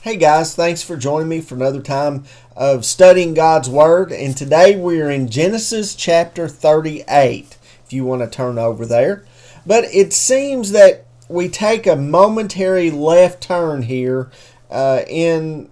Hey guys, thanks for joining me for another time of studying God's Word. And today we're in Genesis chapter 38, if you want to turn over there. But it seems that we take a momentary left turn here in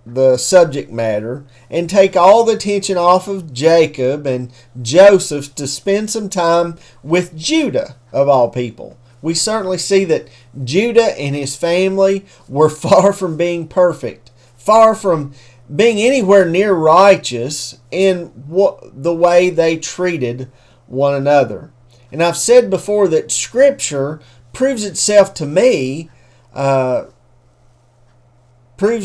the subject matter and take all the attention off of Jacob and Joseph to spend some time with Judah, of all people. We certainly see that Judah and his family were far from being perfect, far from being anywhere near righteous in the way they treated one another. And I've said before that Scripture proves itself to me, proves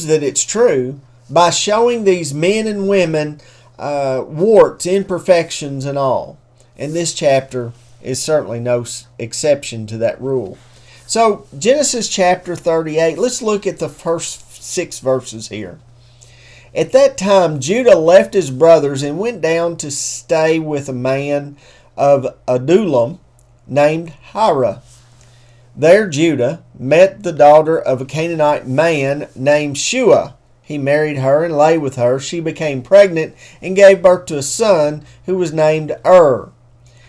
that it's true by showing these men and women warts, imperfections, and all. And this chapter is certainly no exception to that rule. So, Genesis chapter 38, let's look at the first 6 verses here. At that time, Judah left his brothers and went down to stay with a man of Adullam named Hira. There Judah met the daughter of a Canaanite man named Shua. He married her and lay with her. She became pregnant and gave birth to a son who was named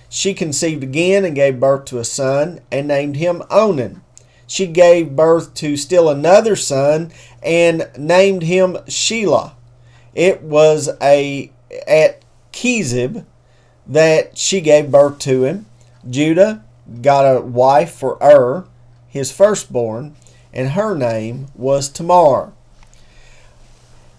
She conceived again and gave birth to a son and named him Onan. She gave birth to still another son and named him Shelah. It was at Kezib that she gave birth to him. Judah got a wife for his firstborn, and her name was Tamar.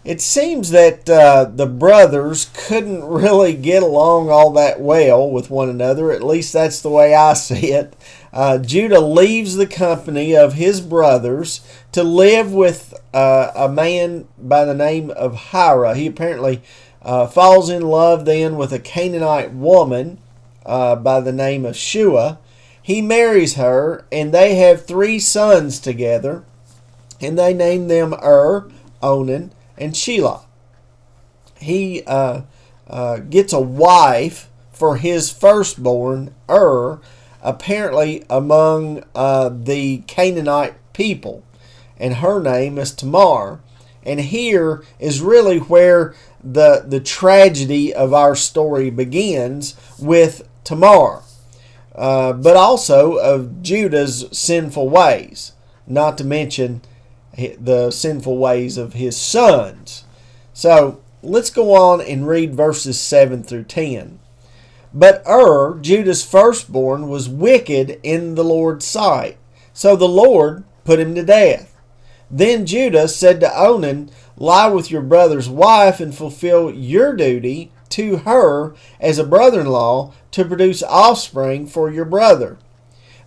It seems that the brothers couldn't really get along all that well with one another. At least that's the way I see it. Judah leaves the company of his brothers to live with a man by the name of Hira. He apparently falls in love then with a Canaanite woman by the name of Shua. He marries her, and they have 3 sons together, and they name them Onan, and Shelah. He gets a wife for his firstborn, apparently among the Canaanite people, and her name is Tamar. And here is really where the tragedy of our story begins, with Tamar, but also of Judah's sinful ways, not to mention the sinful ways of his sons. So let's go on and read verses 7 through 10. But Judah's firstborn, was wicked in the Lord's sight, so the Lord put him to death. Then Judah said to Onan, "Lie with your brother's wife and fulfill your duty to her as a brother-in-law to produce offspring for your brother."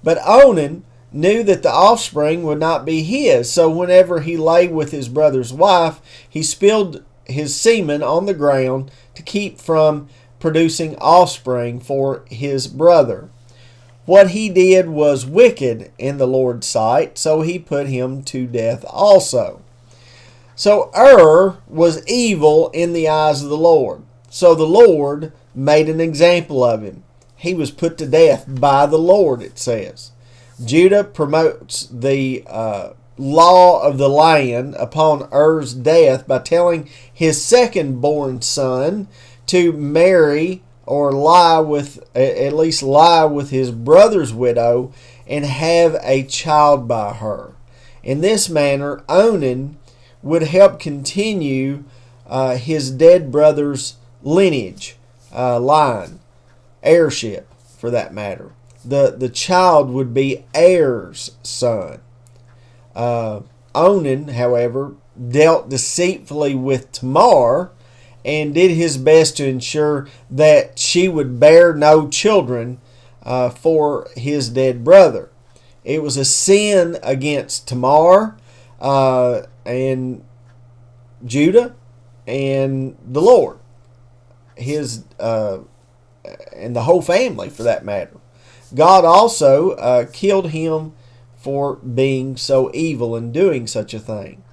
But Onan knew that the offspring would not be his, so whenever he lay with his brother's wife, he spilled his semen on the ground to keep from producing offspring for his brother. What he did was wicked in the Lord's sight, so he put him to death also. So was evil in the eyes of the Lord, so the Lord made an example of him. He was put to death by the Lord, it says. Judah promotes the law of the land upon death by telling his second-born son to marry or at least lie with his brother's widow and have a child by her. In this manner, Onan would help continue his dead brother's lineage, line, heirship for that matter. The child would be son. Onan, however, dealt deceitfully with Tamar and did his best to ensure that she would bear no children for his dead brother. It was a sin against Tamar and Judah and the Lord, and the whole family for that matter. God also killed him for being so evil and doing such a thing.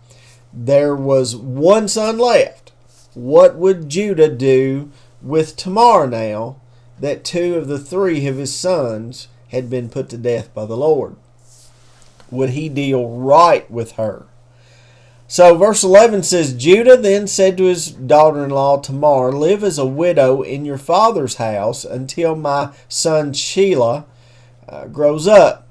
There was one son left. What would Judah do with Tamar now that 2 of the 3 of his sons had been put to death by the Lord? Would he deal right with her? So verse 11 says, Judah then said to his daughter-in-law Tamar, live as a widow in your father's house until my son Shelah grows up.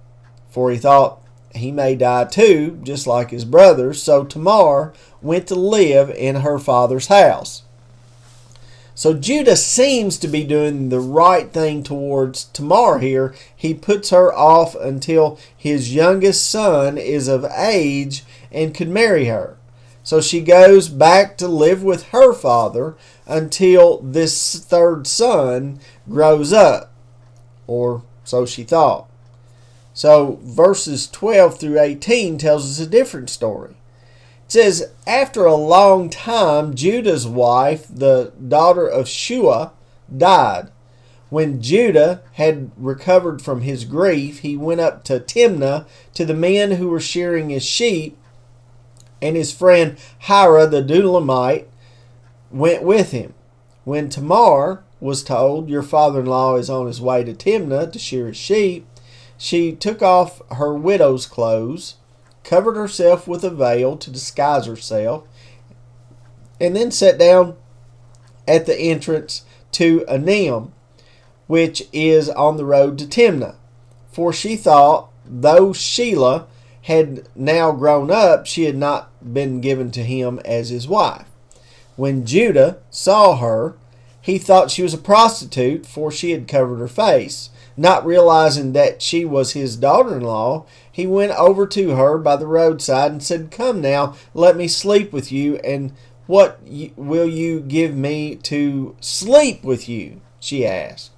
For he thought he may die too, just like his brothers. So Tamar went to live in her father's house. So Judah seems to be doing the right thing towards Tamar here. He puts her off until his youngest son is of age and could marry her. So she goes back to live with her father until this third son grows up. Or so she thought. So verses 12 through 18 tells us a different story. It says, after a long time, Judah's wife, the daughter of Shua, died. When Judah had recovered from his grief, he went up to Timnah to the men who were shearing his sheep, and his friend Hira the Dulamite went with him. When Tamar was told, your father-in-law is on his way to Timnah to shear his sheep, she took off her widow's clothes, covered herself with a veil to disguise herself, and then sat down at the entrance to Anim, which is on the road to Timnah. For she thought, though Shelah had now grown up, she had not been given to him as his wife. When Judah saw her, he thought she was a prostitute, for she had covered her face. Not realizing that she was his daughter-in-law, he went over to her by the roadside and said, come now, let me sleep with you, and what will you give me to sleep with you? She asked.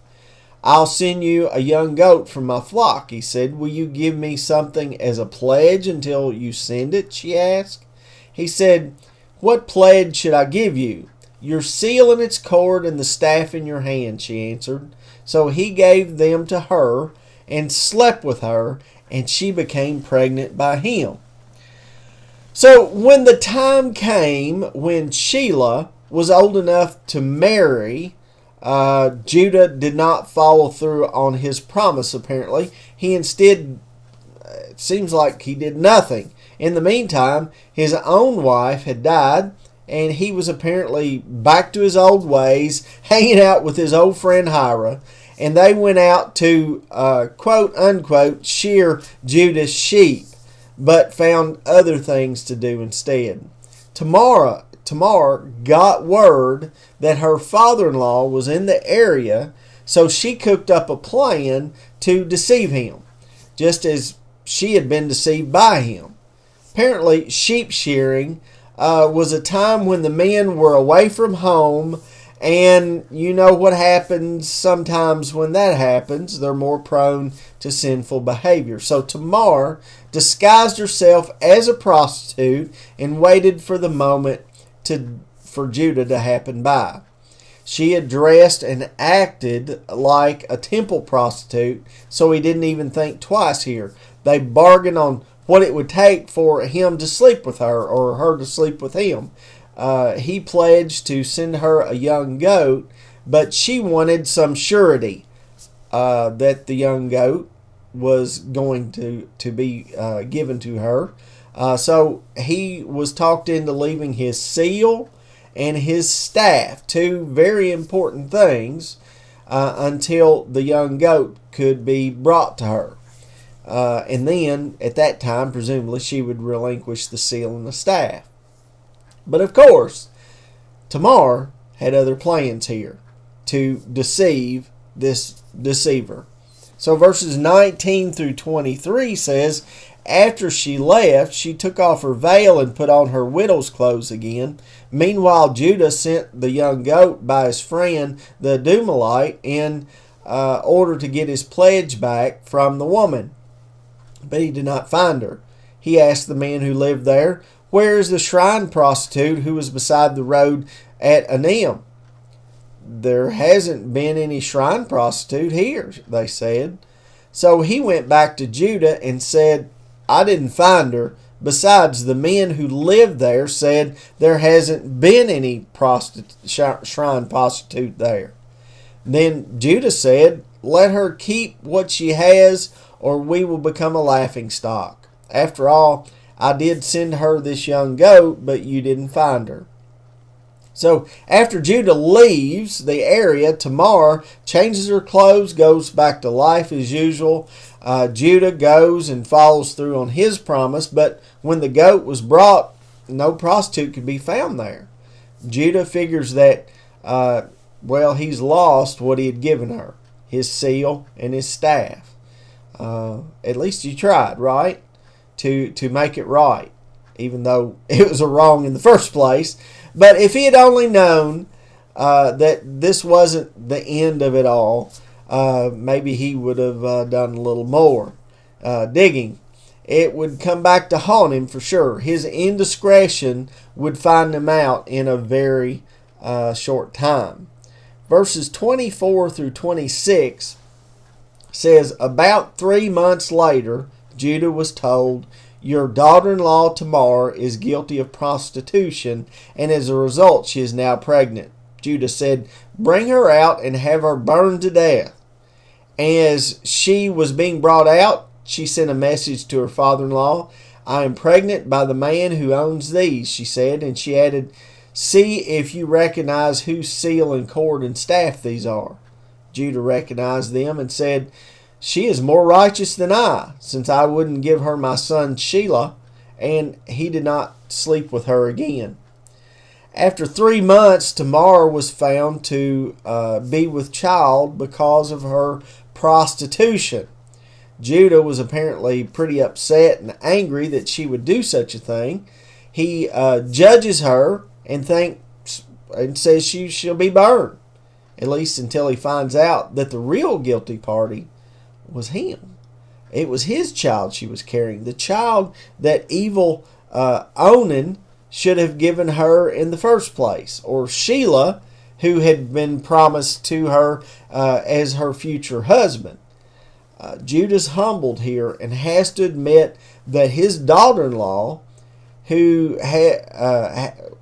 I'll send you a young goat from my flock, he said. Will you give me something as a pledge until you send it? She asked. He said, what pledge should I give you? Your seal and its cord and the staff in your hand, she answered. So he gave them to her and slept with her, and she became pregnant by him. So when the time came when Shelah was old enough to marry, Judah did not follow through on his promise, apparently. He instead, it seems like he did nothing. In the meantime, his own wife had died, and he was apparently back to his old ways, hanging out with his old friend Hira, and they went out to, quote unquote, shear Judah's sheep, but found other things to do instead. Tamar got word that her father-in-law was in the area, so she cooked up a plan to deceive him, just as she had been deceived by him. Apparently, sheep shearing was a time when the men were away from home, and you know what happens sometimes when that happens. They're more prone to sinful behavior. So Tamar disguised herself as a prostitute and waited for the moment for Judah to happen by. She had dressed and acted like a temple prostitute, so he didn't even think twice here. They bargained on what it would take for him to sleep with her or her to sleep with him. He pledged to send her a young goat, but she wanted some surety that the young goat was going to be given to her. So he was talked into leaving his seal and his staff, two very important things, until the young goat could be brought to her. And then, at that time, presumably, she would relinquish the seal and the staff. But of course, Tamar had other plans here to deceive this deceiver. So verses 19 through 23 says, after she left, she took off her veil and put on her widow's clothes again. Meanwhile, Judah sent the young goat by his friend, the Dumalite, in order to get his pledge back from the woman. But he did not find her. He asked the man who lived there, where is the shrine prostitute who was beside the road at Anim? There hasn't been any shrine prostitute here, they said. So he went back to Judah and said, I didn't find her. Besides, the men who lived there said there hasn't been any shrine prostitute there. Then Judah said, let her keep what she has, or we will become a laughingstock. After all, I did send her this young goat, but you didn't find her. So after Judah leaves the area, Tamar changes her clothes, goes back to life as usual. Judah goes and follows through on his promise, but when the goat was brought, no prostitute could be found there. Judah figures that, he's lost what he had given her, his seal and his staff. At least he tried, right, to make it right, even though it was a wrong in the first place. But if he had only known that this wasn't the end of it all, maybe he would have done a little more digging. It would come back to haunt him for sure. His indiscretion would find him out in a very short time. Verses 24 through 26 says, about 3 months later, Judah was told, your daughter-in-law Tamar is guilty of prostitution, and as a result she is now pregnant. Judah said, bring her out and have her burned to death. As she was being brought out, she sent a message to her father-in-law. I am pregnant by the man who owns these, she said, and she added, see if you recognize whose seal and cord and staff these are. Judah recognized them and said, she is more righteous than I, since I wouldn't give her my son Shelah, and he did not sleep with her again. After 3 months, Tamar was found to be with child because of her prostitution. Judah was apparently pretty upset and angry that she would do such a thing. He judges her and says she'll be burned, at least until he finds out that the real guilty party was him. It was his child she was carrying, the child that evil Onan should have given her in the first place, or Shelah, who had been promised to her as her future husband. Judah's humbled here and has to admit that his daughter-in-law, who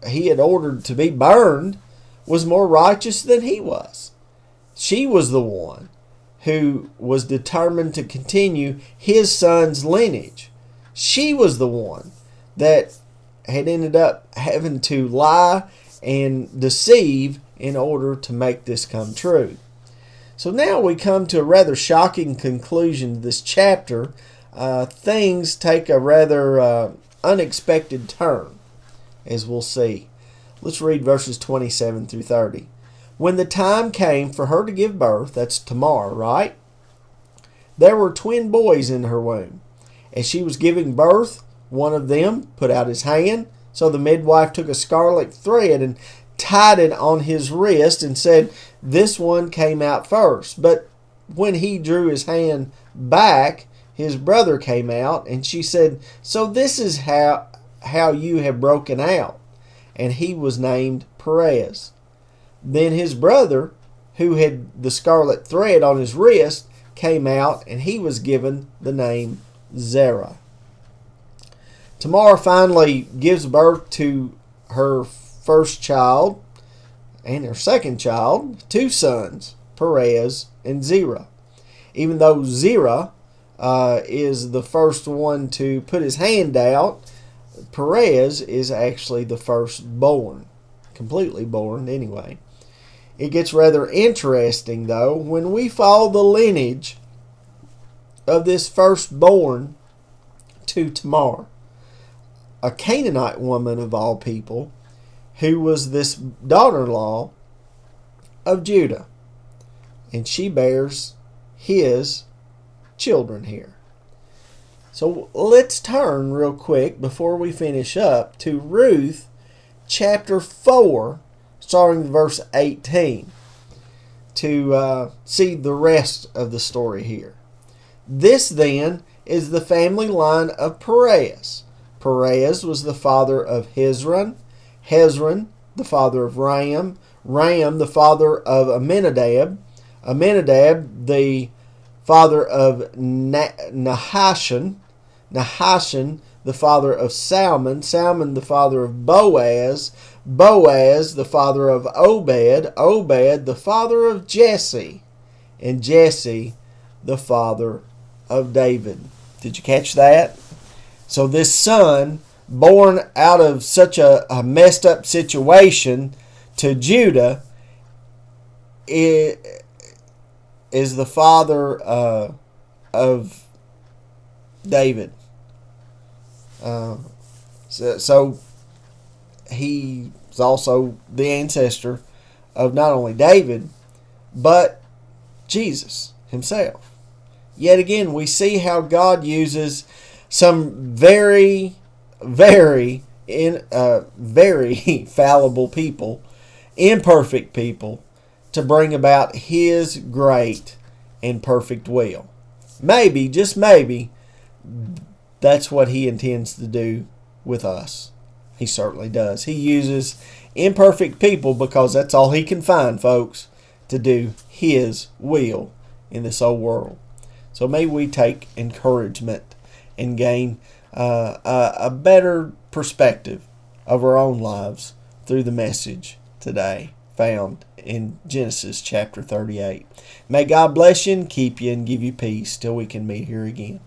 he had ordered to be burned, was more righteous than he was. She was the one who was determined to continue his son's lineage. She was the one that had ended up having to lie and deceive in order to make this come true. So now we come to a rather shocking conclusion to this chapter. Things take a rather unexpected turn, as we'll see. Let's read verses 27 through 30. When the time came for her to give birth, that's Tamar, right? There were twin boys in her womb. As she was giving birth, one of them put out his hand. So the midwife took a scarlet thread and tied it on his wrist and said, this one came out first. But when he drew his hand back, his brother came out, and she said, so this is how you have broken out. And he was named Perez. Then his brother, who had the scarlet thread on his wrist, came out, and he was given the name Zerah. Tamar finally gives birth to her first child and her second child, 2 sons, Perez and Zerah. Even though Zerah is the first one to put his hand out, Perez is actually the firstborn, completely born anyway. It gets rather interesting, though, when we follow the lineage of this firstborn to Tamar, a Canaanite woman of all people, who was this daughter-in-law of Judah. And she bears his children here. So let's turn real quick before we finish up to Ruth chapter 4, starting in verse 18, to see the rest of the story here. This then is the family line of Perez. Perez was the father of Hezron, Hezron the father of Ram, Ram the father of Amminadab, Amminadab the father of Nahashon, Nahashon the father of Salmon, Salmon the father of Boaz, Boaz the father of Obed, Obed the father of Jesse, and Jesse the father of David. Did you catch that? So this son, born out of such a messed up situation to Judah, is the father of David. So he's also the ancestor of not only David, but Jesus himself. Yet again, we see how God uses some very, very fallible people, imperfect people, to bring about His great and perfect will. Maybe, just maybe, that's what He intends to do with us. He certainly does. He uses imperfect people because that's all He can find, folks, to do His will in this old world. So may we take encouragement and gain a better perspective of our own lives through the message today found in Genesis chapter 38. May God bless you and keep you and give you peace till we can meet here again.